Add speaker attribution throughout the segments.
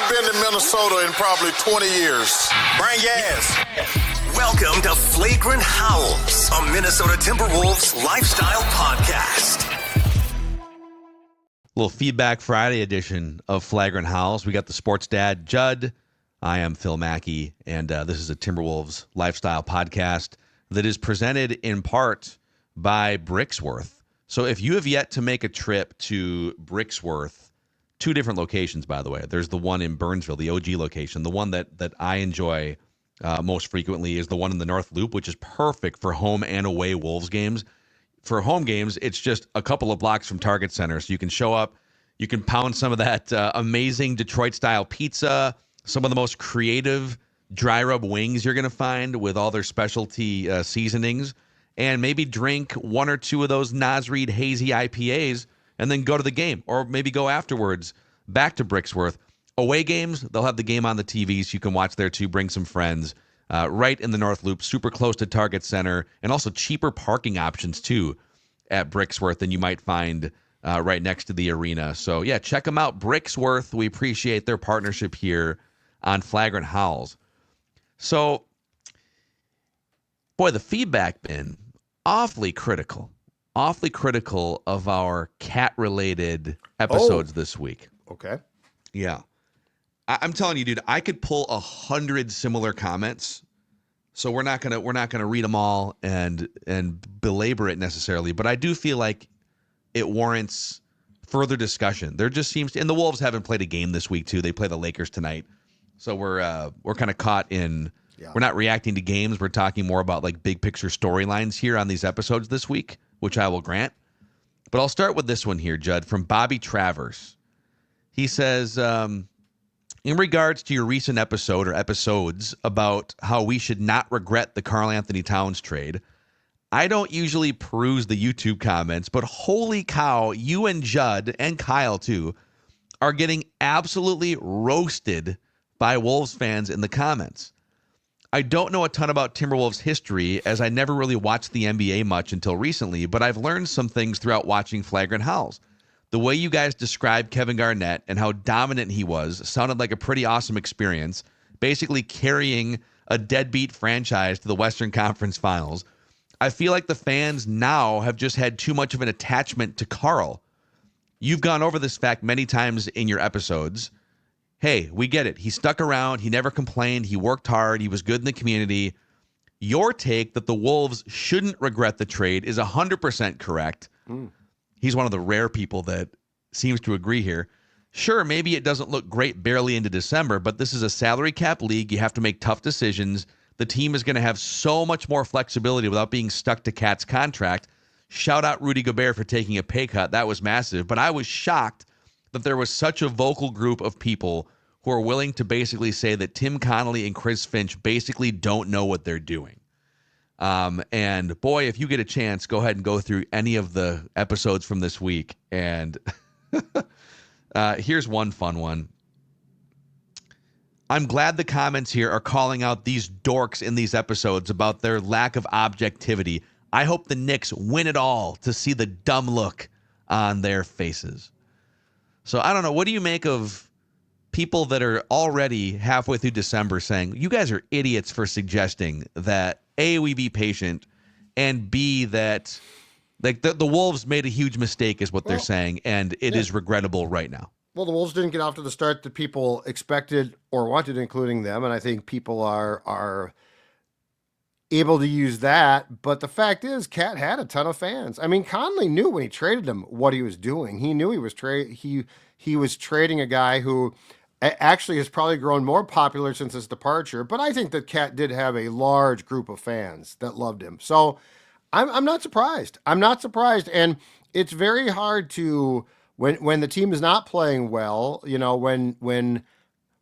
Speaker 1: I've been to Minnesota in probably 20 years.
Speaker 2: Bring gas. Welcome to Flagrant Howls, a Minnesota Timberwolves lifestyle podcast.
Speaker 3: Little Feedback Friday edition of Flagrant Howls. We got the sports dad, Judd. I am Phil Mackey, and this is a Timberwolves lifestyle podcast that is presented in part by Brixworth. So if you have yet to make a trip to Brixworth, two different locations, by the way. There's the one in Burnsville, the OG location. The one that I enjoy most frequently is the one in the North Loop, which is perfect for home and away Wolves games. For home games, it's just a couple of blocks from Target Center. So you can show up, you can pound some of that amazing Detroit-style pizza, some of the most creative dry rub wings you're going to find with all their specialty seasonings, and maybe drink one or two of those Nas Reed hazy IPAs and then go to the game, or maybe go afterwards back to Brixworth. Away games, they'll have the game on the TV, so you can watch there too, bring some friends. Right in the North Loop, super close to Target Center, and also cheaper parking options too at Brixworth than you might find right next to the arena. So yeah, check them out, Brixworth. We appreciate their partnership here on Flagrant Howls. So, boy, the feedback been awfully critical of our cat-related episodes this week.
Speaker 4: Okay.
Speaker 3: Yeah. I'm telling you, dude, I could pull 100 similar comments. So we're not gonna read them all and belabor it necessarily, but I do feel like it warrants further discussion. There just seems to, and the Wolves haven't played a game this week too. They play the Lakers tonight, so we're kind of caught in. Yeah. We're not reacting to games. We're talking more about like big picture storylines here on these episodes this week, which I will grant. But I'll start with this one here, Judd, from Bobby Travers. He says, in regards to your recent episode or episodes about how we should not regret the Karl-Anthony Towns trade, I don't usually peruse the YouTube comments, but holy cow, you and Judd and Kyle too are getting absolutely roasted by Wolves fans in the comments. I don't know a ton about Timberwolves history as I never really watched the NBA much until recently, but I've learned some things throughout watching Flagrant Howls. The way you guys described Kevin Garnett and how dominant he was sounded like a pretty awesome experience, basically carrying a deadbeat franchise to the Western Conference Finals. I feel like the fans now have just had too much of an attachment to Karl. You've gone over this fact many times in your episodes. Hey, we get it. He stuck around. He never complained. He worked hard. He was good in the community. Your take that the Wolves shouldn't regret the trade is 100% correct. He's one of the rare people that seems to agree here. Sure, maybe it doesn't look great barely into December, but this is a salary cap league. You have to make tough decisions. The team is going to have so much more flexibility without being stuck to Cat's contract. Shout out Rudy Gobert for taking a pay cut. That was massive. But I was shocked that there was such a vocal group of people who are willing to basically say that Tim Connelly and Chris Finch basically don't know what they're doing. And boy, if you get a chance, go ahead and go through any of the episodes from this week. And here's one fun one. I'm glad the comments here are calling out these dorks in these episodes about their lack of objectivity. I hope the Knicks win it all to see the dumb look on their faces. So I don't know. What do you make of people that are already halfway through December saying, you guys are idiots for suggesting that A, we be patient, and B, that like the Wolves made a huge mistake is what they're saying, and it is regrettable right now.
Speaker 4: Well, the Wolves didn't get off to the start that people expected or wanted, including them, and I think people are able to use that. But the fact is, Cat had a ton of fans. I mean, Conley knew when he traded him what he was doing. He knew he was trading a guy who actually has probably grown more popular since his departure. But I think that Cat did have a large group of fans that loved him. So I'm not surprised. I'm not surprised, and it's very hard to. When the team is not playing well, you know, when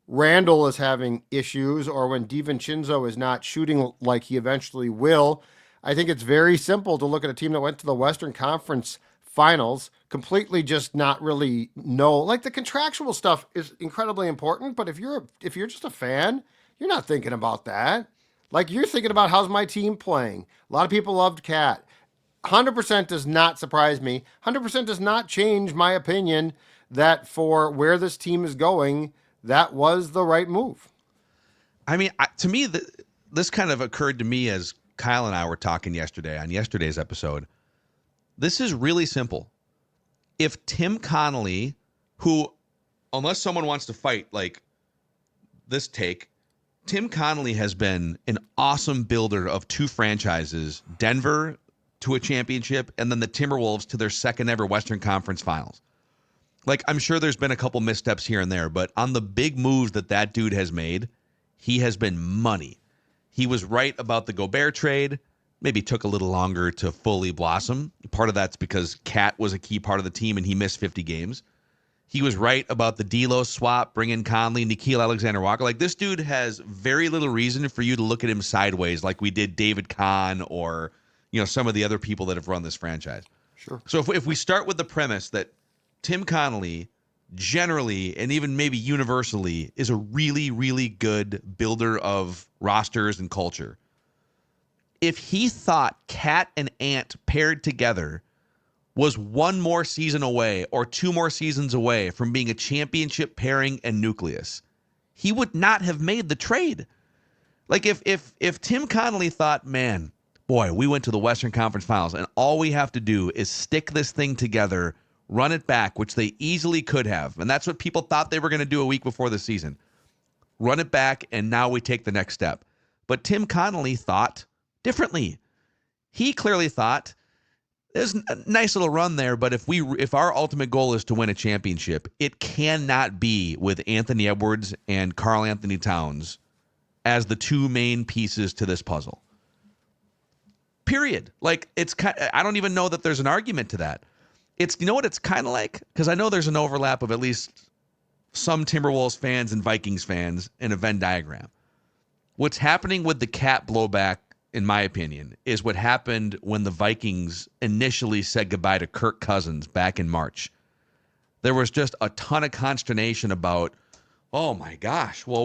Speaker 4: Randall is having issues or when DiVincenzo is not shooting like he eventually will, I think it's very simple to look at a team that went to the Western Conference Finals, completely just not really know. Like the contractual stuff is incredibly important, but if you're just a fan, you're not thinking about that. Like you're thinking about how's my team playing. A lot of people loved Cat. 100% does not surprise me. 100% does not change my opinion that for where this team is going, that was the right move.
Speaker 3: I mean, to me, this kind of occurred to me as Kyle and I were talking yesterday on yesterday's episode. This is really simple. If Tim Connelly, who, unless someone wants to fight like this take, Tim Connelly has been an awesome builder of two franchises, Denver to a championship, and then the Timberwolves to their second ever Western Conference Finals. Like, I'm sure there's been a couple missteps here and there, but on the big moves that dude has made, he has been money. He was right about the Gobert trade. Maybe took a little longer to fully blossom. Part of that's because Cat was a key part of the team and he missed 50 games. He was right about the D'Lo swap, bringing Conley, Nickeil Alexander-Walker. Like, this dude has very little reason for you to look at him sideways like we did David Kahn or, some of the other people that have run this franchise.
Speaker 4: Sure.
Speaker 3: So if we start with the premise that Tim Connelly generally and even maybe universally is a really, really good builder of rosters and culture. If he thought Cat and Ant paired together was one more season away or two more seasons away from being a championship pairing and nucleus, he would not have made the trade. Like if Tim Connelly thought, man, boy, we went to the Western Conference Finals and all we have to do is stick this thing together, run it back, which they easily could have. And that's what people thought they were going to do a week before the season. Run it back, and now we take the next step. But Tim Connelly thought differently. He clearly thought, there's a nice little run there, but if our ultimate goal is to win a championship, it cannot be with Anthony Edwards and Karl-Anthony Towns as the two main pieces to this puzzle. Period. Like, I don't even know that there's an argument to that. It's, you know what it's kind of like? Because I know there's an overlap of at least some Timberwolves fans and Vikings fans in a Venn diagram. What's happening with the Cat blowback, in my opinion, is what happened when the Vikings initially said goodbye to Kirk Cousins back in March. There was just a ton of consternation about, oh my gosh, how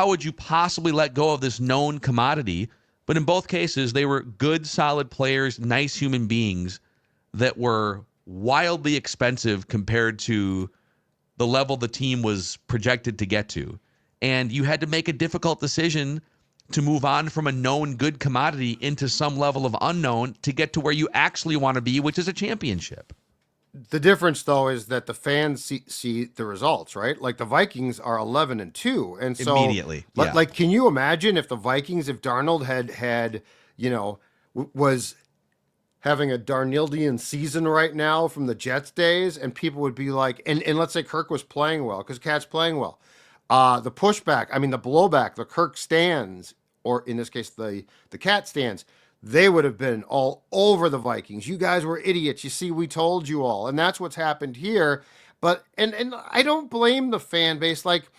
Speaker 3: would you possibly let go of this known commodity? But in both cases, they were good, solid players, nice human beings that were wildly expensive compared to the level the team was projected to get to. And you had to make a difficult decision to move on from a known good commodity into some level of unknown to get to where you actually want to be, which is a championship.
Speaker 4: The difference, though, is that the fans see the results, right? Like, the Vikings are 11-2, and so
Speaker 3: immediately, yeah.
Speaker 4: Like, can you imagine if Darnold had was having a Darnoldian season right now from the Jets days, and people would be like, and let's say Kirk was playing well because Cat's playing well. The pushback, the blowback, the Kirk stands, or in this case, the Cat stands, they would have been all over the Vikings. You guys were idiots. You see, we told you all. And that's what's happened here. But, and I don't blame the fan base. Like,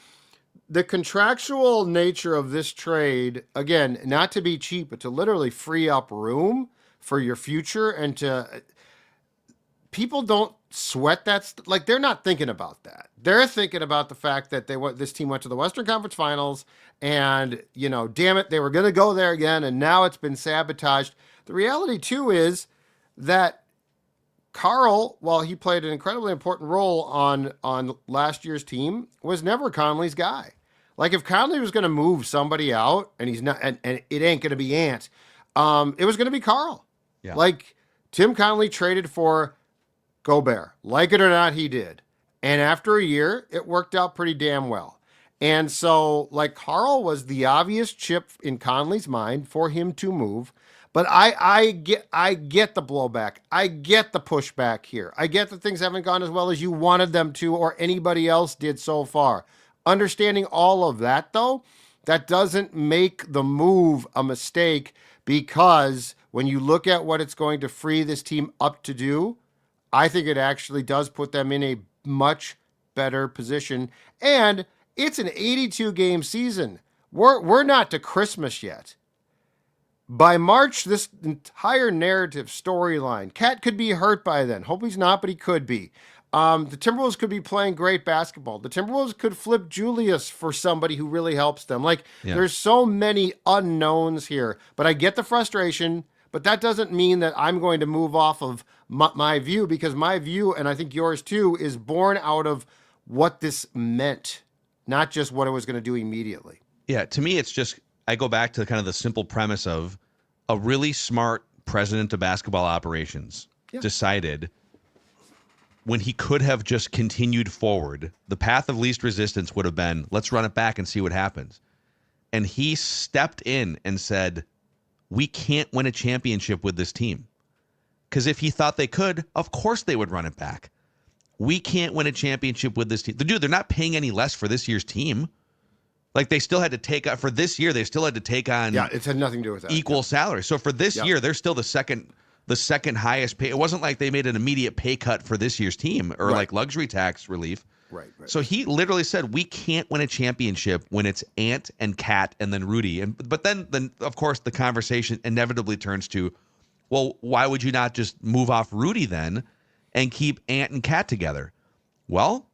Speaker 4: the contractual nature of this trade, again, not to be cheap, but to literally free up room for your future and to, people don't sweat that. Like, they're not thinking about that. They're thinking about the fact that this team went to the Western Conference Finals and, damn it, they were going to go there again. And now it's been sabotaged. The reality too is that Karl, while he played an incredibly important role on last year's team, was never Conley's guy. Like, if Conley was going to move somebody out and he's not, and it ain't going to be Ant, it was going to be Karl.
Speaker 3: Yeah.
Speaker 4: Like, Tim Connelly traded for Gobert. Like it or not, he did. And after a year, it worked out pretty damn well. And so, like, Karl was the obvious chip in Conley's mind for him to move. But I get the blowback. I get the pushback here. I get that things haven't gone as well as you wanted them to or anybody else did so far. Understanding all of that, though, that doesn't make the move a mistake, because when you look at what it's going to free this team up to do, I think it actually does put them in a much better position. And it's an 82-game season. We're not to Christmas yet. By March, this entire narrative storyline, Cat could be hurt by then. Hope he's not, but he could be. The Timberwolves could be playing great basketball. The Timberwolves could flip Julius for somebody who really helps them. Like, There's so many unknowns here. But I get the frustration, but that doesn't mean that I'm going to move off of my view, because my view, and I think yours too, is born out of what this meant, not just what it was going to do immediately.
Speaker 3: Yeah, to me, it's just, I go back to kind of the simple premise of a really smart president of basketball operations decided when he could have just continued forward, the path of least resistance would have been, let's run it back and see what happens. And he stepped in and said, we can't win a championship with this team. Because if he thought they could, of course they would run it back. We can't win a championship with this team. Dude, they're not paying any less for this year's team. Like, they still had to take on, for this year, they still had to take on
Speaker 4: it had nothing to do with that.
Speaker 3: Equal salary. So for this year, they're still the second highest pay. It wasn't like they made an immediate pay cut for this year's team or like luxury tax relief.
Speaker 4: Right.
Speaker 3: So he literally said, we can't win a championship when it's Ant and Cat and then Rudy. But then of course the conversation inevitably turns to, well, why would you not just move off Rudy then and keep Ant and Cat together? Well,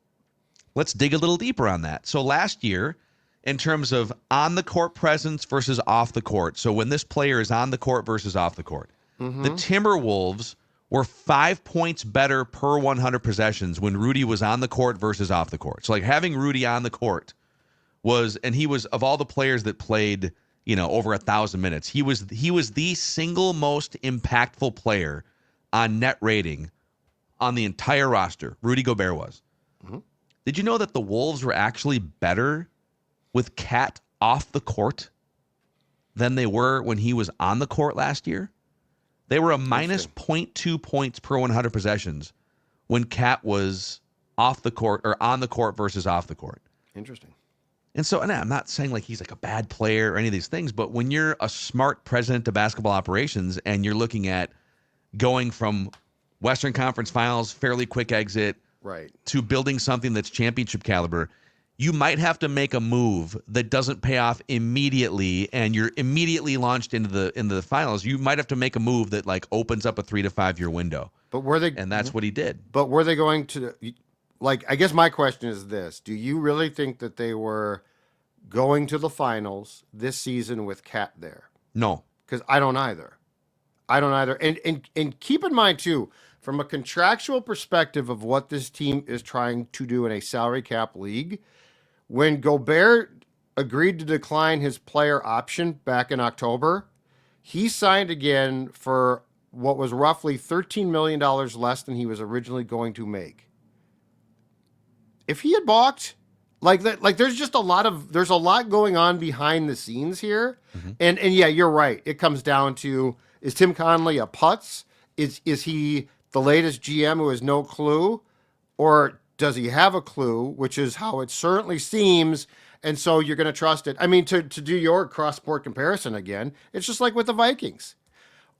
Speaker 3: let's dig a little deeper on that. So last year, in terms of on the court presence versus off the court, so when this player is on the court versus off the court, the Timberwolves were 5 points better per 100 possessions when Rudy was on the court versus off the court. So like having Rudy on the court was, and he was, of all the players that played, over 1,000 minutes, he was the single most impactful player on net rating on the entire roster. Rudy Gobert was. Did you know that the Wolves were actually better with Cat off the court than they were when he was on the court last year? They were a minus 0.2 points per 100 possessions when Cat was off the court or on the court versus off the court.
Speaker 4: Interesting.
Speaker 3: And so, and I'm not saying like he's like a bad player or any of these things, but when you're a smart president of basketball operations and you're looking at going from Western Conference Finals, fairly quick exit, to building something that's championship caliber, you might have to make a move that doesn't pay off immediately and you're immediately launched into the finals. You might have to make a move that like opens up a 3 to 5 year window.
Speaker 4: But were they,
Speaker 3: and that's what he did.
Speaker 4: But were they going to, like, I guess my question is this. Do you really think that they were going to the finals this season with Cat there?
Speaker 3: No.
Speaker 4: Because I don't either. And keep in mind too, from a contractual perspective of what this team is trying to do in a salary cap league, when Gobert agreed to decline his player option back in October, he signed again for what was roughly $13 million less than he was originally going to make. If he had balked, like there's a lot going on behind the scenes here. And yeah, you're right. It comes down to, is Tim Connelly a putz? Is he the latest GM who has no clue? Or does he have a clue, which is how it certainly seems, and so you're going to trust it? I mean, to do your cross-sport comparison again, it's just like with the Vikings.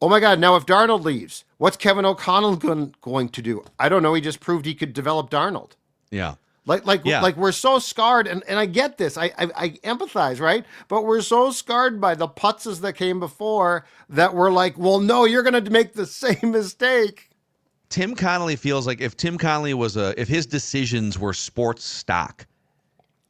Speaker 4: Oh my God, now if Darnold leaves, what's Kevin O'Connell going to do? I don't know. He just proved he could develop Darnold.
Speaker 3: Yeah.
Speaker 4: Like we're so scarred, and I get this. I empathize, right? But we're so scarred by the putzes that came before that we're like, well, no, you're going to make the same mistake.
Speaker 3: Tim Connelly feels like if Tim Connelly if his decisions were sports stock,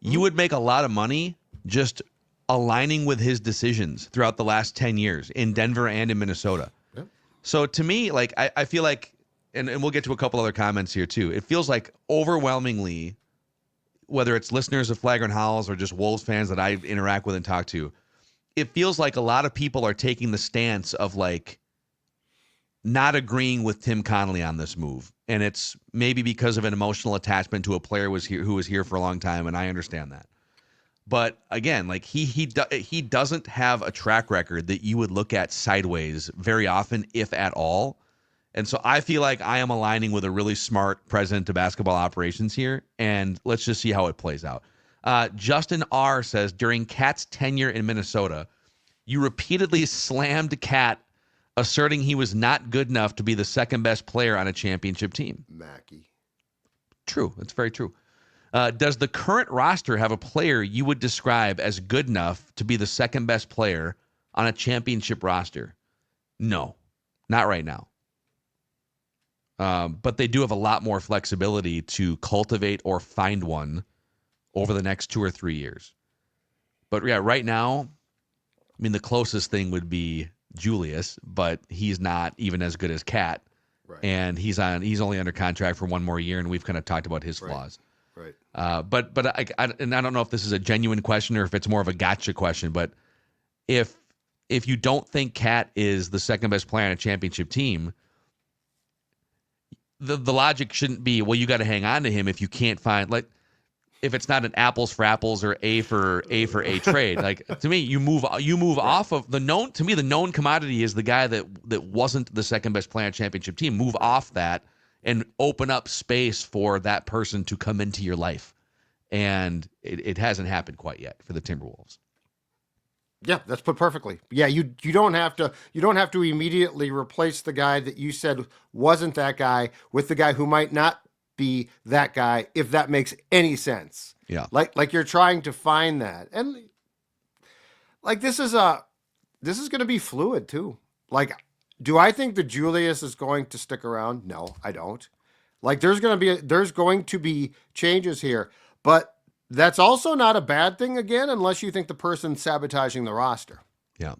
Speaker 3: you would make a lot of money just aligning with his decisions throughout the last 10 years in Denver and in Minnesota. Yep. So to me, like, I feel like, and we'll get to a couple other comments here too, it feels like overwhelmingly, whether it's listeners of Flagrant Howls or just Wolves fans that I interact with and talk to, it feels like a lot of people are taking the stance of like, not agreeing with Tim Connelly on this move. And it's maybe because of an emotional attachment to a player who was here for a long time, and I understand that. But again, like he doesn't have a track record that you would look at sideways very often, if at all. And so I feel like I am aligning with a really smart president of basketball operations here, and let's just see how it plays out. Justin R. says, during Cat's tenure in Minnesota, you repeatedly slammed Cat, asserting he was not good enough to be the second best player on a championship team.
Speaker 4: Mackey.
Speaker 3: True. That's very true. Does the current roster have a player you would describe as good enough to be the second best player on a championship roster? No, not right now. But they do have a lot more flexibility to cultivate or find one over the next 2 or 3 years. But yeah, right now, I mean, the closest thing would be Julius, but he's not even as good as Cat. Right. And he's only under contract for 1 more year, and we've kind of talked about his flaws.
Speaker 4: Right.
Speaker 3: But and I don't know if this is a genuine question or if it's more of a gotcha question. But if you don't think Cat is the second best player on a championship team, the logic shouldn't be, well, you got to hang on to him if you can't find, like, if it's not an apples for apples or A for A trade. Like, to me, you move off of the known. To me, the known commodity is the guy that wasn't the second best player on a championship team. Move off that and open up space for that person to come into your life. And it hasn't happened quite yet for the Timberwolves.
Speaker 4: Yeah, that's put perfectly. Yeah, you don't have to immediately replace the guy that you said wasn't that guy with the guy who might not be that guy, if that makes any sense.
Speaker 3: Yeah.
Speaker 4: Like you're trying to find that. And like this is going to be fluid too. Like, do I think that Julius is going to stick around? No, I don't. Like there's going to be changes here, but that's also not a bad thing, again, unless you think the person's sabotaging the roster.
Speaker 3: Yeah.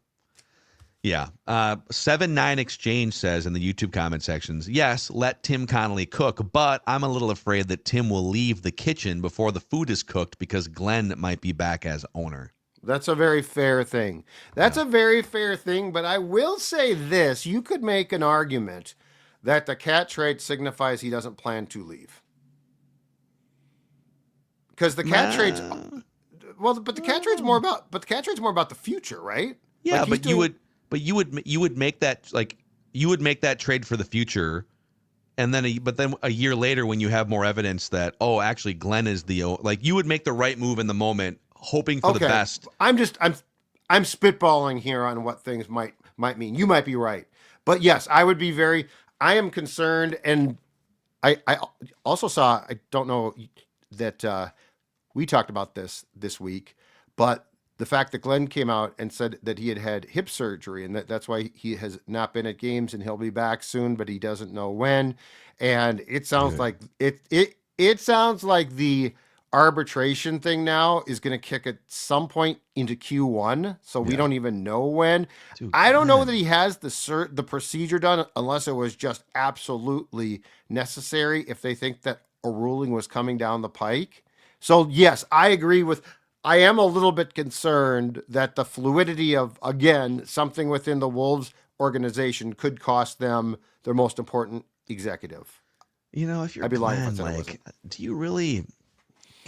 Speaker 3: Yeah. 7-9 Exchange says in the YouTube comment sections, yes, let Tim Connelly cook, but I'm a little afraid that Tim will leave the kitchen before the food is cooked because Glenn might be back as owner.
Speaker 4: That's a very fair thing. But I will say this. You could make an argument that the Cat trade signifies he doesn't plan to leave. Because the Cat trade's but the Cat trade's more about the future, right?
Speaker 3: Yeah,
Speaker 4: like
Speaker 3: you would make that trade for the future, and then a year later when you have more evidence that actually Glenn is you would make the right move in the moment, hoping for the best.
Speaker 4: I'm spitballing here on what things might mean. You might be right, but yes, I am concerned, and I also saw, I don't know that we talked about this week, but the fact that Glenn came out and said that he had hip surgery and that's why he has not been at games and he'll be back soon, but he doesn't know when. And it sounds like it sounds like the arbitration thing now is going to kick at some point into Q1. So we don't even know when. Dude, I don't know that he has the procedure done unless it was just absolutely necessary if they think that a ruling was coming down the pike. So yes, I agree I am a little bit concerned that the fluidity of, again, something within the Wolves organization could cost them their most important executive.
Speaker 3: If you're
Speaker 4: I'd be lying if I said
Speaker 3: like, do you really,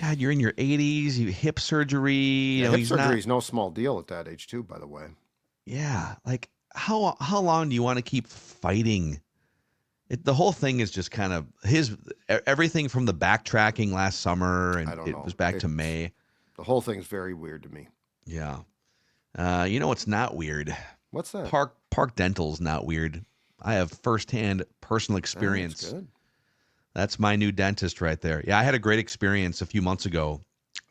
Speaker 3: God, you're in your 80s, you hip surgery.
Speaker 4: Hip surgery is no small deal at that age too, by the way.
Speaker 3: Yeah. Like how long do you want to keep fighting? The whole thing is just kind of everything from the backtracking last summer, and it was back to May.
Speaker 4: The whole thing's very weird to me.
Speaker 3: Yeah. What's not weird?
Speaker 4: What's that?
Speaker 3: Park Dental's not weird. I have firsthand personal experience.
Speaker 4: That's good.
Speaker 3: That's my new dentist right there. Yeah, I had a great experience a few months ago.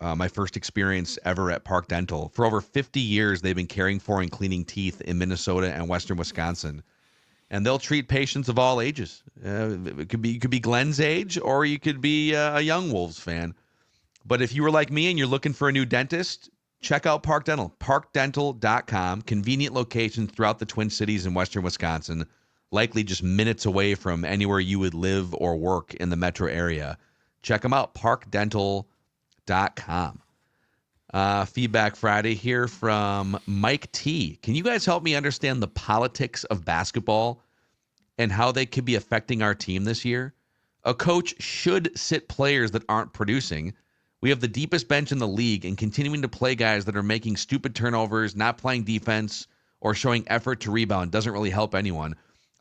Speaker 3: My first experience ever at Park Dental. For over 50 years, they've been caring for and cleaning teeth in Minnesota and Western Wisconsin. And they'll treat patients of all ages. It could be Glenn's age, or you could be a young Wolves fan. But if you were like me and you're looking for a new dentist, check out Park Dental. ParkDental.com. Convenient locations throughout the Twin Cities in Western Wisconsin. Likely just minutes away from anywhere you would live or work in the metro area. Check them out. ParkDental.com. Feedback Friday here from Mike T. Can you guys help me understand the politics of basketball and how they could be affecting our team this year? A coach should sit players that aren't producing. We have the deepest bench in the league, and continuing to play guys that are making stupid turnovers, not playing defense, or showing effort to rebound doesn't really help anyone.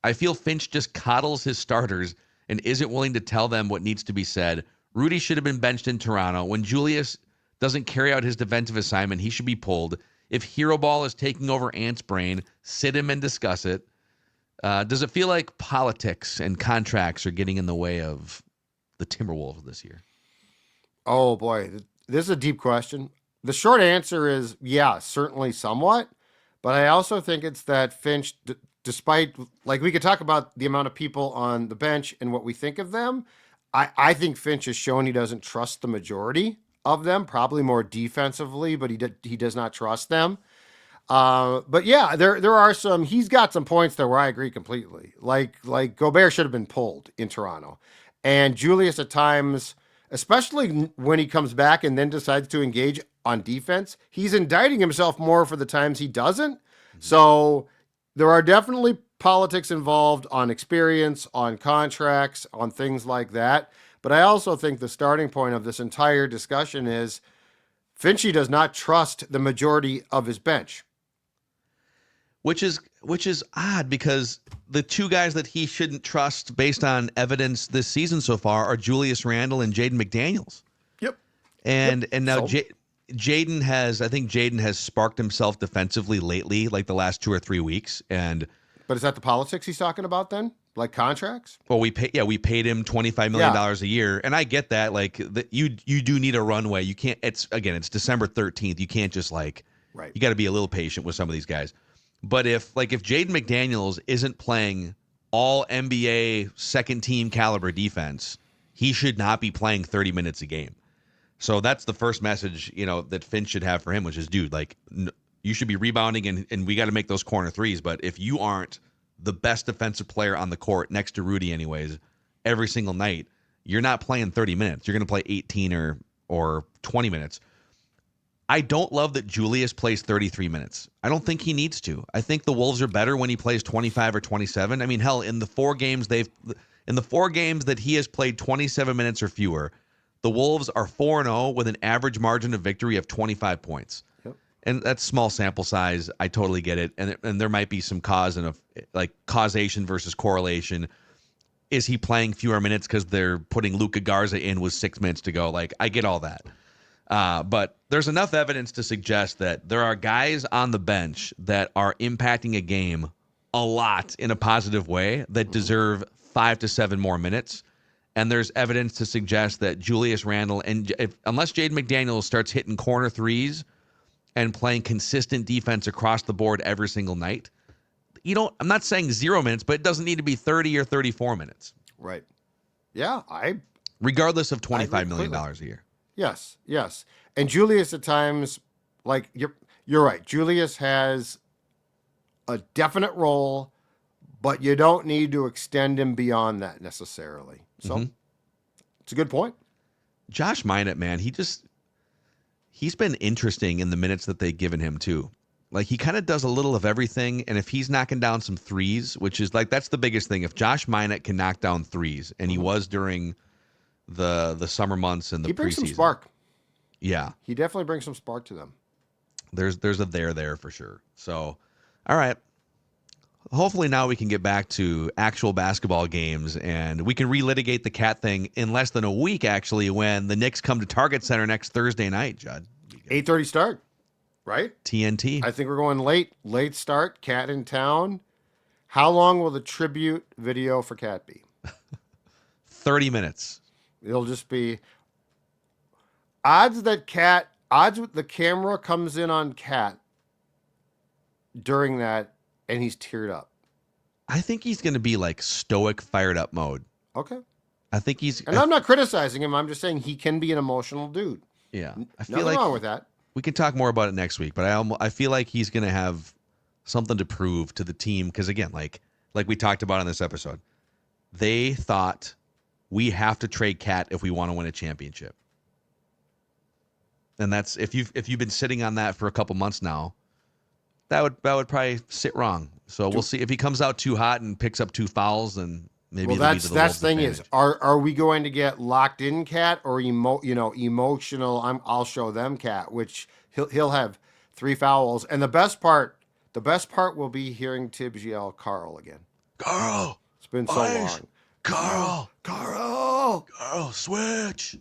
Speaker 3: I feel Finch just coddles his starters and isn't willing to tell them what needs to be said. Rudy should have been benched in Toronto. When Julius doesn't carry out his defensive assignment, he should be pulled. If Hero Ball is taking over Ant's brain, sit him and discuss it. Does it feel like politics and contracts are getting in the way of the Timberwolves this year?
Speaker 4: Oh, boy. This is a deep question. The short answer is, yeah, certainly somewhat. But I also think it's that Finch, despite, like, we could talk about the amount of people on the bench and what we think of them. I think Finch has shown he doesn't trust the majority of them, probably more defensively, but he does not trust them. But yeah, there are he's got some points there where I agree completely. Like Gobert should have been pulled in Toronto, and Julius at times, especially when he comes back and then decides to engage on defense, he's indicting himself more for the times he doesn't. So there are definitely politics involved on experience, on contracts, on things like that. But I also think the starting point of this entire discussion is Finchie does not trust the majority of his bench.
Speaker 3: Which is odd because the two guys that he shouldn't trust based on evidence this season so far are Julius Randle and Jaden McDaniels.
Speaker 4: Yep.
Speaker 3: And now
Speaker 4: So?
Speaker 3: Jaden has sparked himself defensively lately, like the last 2 or 3 weeks.
Speaker 4: But is that the politics he's talking about then? Like contracts?
Speaker 3: Well, we paid him $25 million a year. And I get that. Like you do need a runway. You can't, it's December 13th. You can't just right. You got to be a little patient with some of these guys. But if Jaden McDaniels isn't playing all NBA second team caliber defense, he should not be playing 30 minutes a game. So that's the first message, that Finch should have for him, which is, dude, you should be rebounding and we got to make those corner threes. But if you aren't the best defensive player on the court next to Rudy anyways, every single night, you're not playing 30 minutes. You're going to play 18 or 20 minutes. I don't love that Julius plays 33 minutes. I don't think he needs to. I think the Wolves are better when he plays 25 or 27. I mean, hell, in the 4 games that he has played 27 minutes or fewer, the Wolves are 4-0 with an average margin of victory of 25 points.
Speaker 4: Yep.
Speaker 3: And that's small sample size. I totally get it. And there might be some causation versus correlation. Is he playing fewer minutes because they're putting Luka Garza in with 6 minutes to go? I get all that. But there's enough evidence to suggest that there are guys on the bench that are impacting a game a lot in a positive way that deserve 5 to 7 more minutes. And there's evidence to suggest that Julius Randle, unless Jaden McDaniels starts hitting corner threes and playing consistent defense across the board every single night, I'm not saying 0 minutes, but it doesn't need to be 30 or 34 minutes.
Speaker 4: Right. Yeah.
Speaker 3: Regardless of $25 million a year.
Speaker 4: Yes. And Julius at times, you're right. Julius has a definite role, but you don't need to extend him beyond that necessarily. So It's a good point.
Speaker 3: Josh Minott, man, he's been interesting in the minutes that they've given him too. He kind of does a little of everything, and if he's knocking down some threes, which is that's the biggest thing. If Josh Minott can knock down threes, and he was during the summer months and the preseason.
Speaker 4: He brings some spark.
Speaker 3: Yeah.
Speaker 4: He definitely brings some spark to them.
Speaker 3: There's a there for sure. So, all right. Hopefully now we can get back to actual basketball games, and we can relitigate the Cat thing in less than a week, actually, when the Knicks come to Target Center next Thursday night, Judd.
Speaker 4: 8:30 start, right?
Speaker 3: TNT.
Speaker 4: I think we're going late start, Cat in town. How long will the tribute video for Cat be?
Speaker 3: 30 minutes.
Speaker 4: It'll just be odds with the camera comes in on Cat during that and he's teared up.
Speaker 3: I think he's going to be stoic, fired up mode.
Speaker 4: Okay.
Speaker 3: I think
Speaker 4: I'm not criticizing him. I'm just saying he can be an emotional dude.
Speaker 3: Yeah. I feel
Speaker 4: Nothing wrong with that.
Speaker 3: We can talk more about it next week, but I feel like he's going to have something to prove to the team because, again, like we talked about in this episode, they thought we have to trade Cat if we want to win a championship. And that's if you've been sitting on that for a couple months now, that would probably sit wrong. So we'll see if he comes out too hot and picks up 2 fouls, and maybe
Speaker 4: that's the thing is, are we going to get locked in Cat or emotional? I'll show them Cat, which he'll have 3 fouls, and the best part will be hearing Tibbs yell Karl again.
Speaker 3: Karl,
Speaker 4: it's been so long.
Speaker 3: Karl, switch.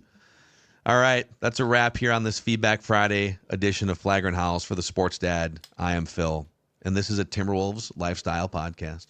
Speaker 3: All right, that's a wrap here on this Feedback Friday edition of Flagrant Howls. For the Sports Dad, I am Phil, and this is a Timberwolves Lifestyle Podcast.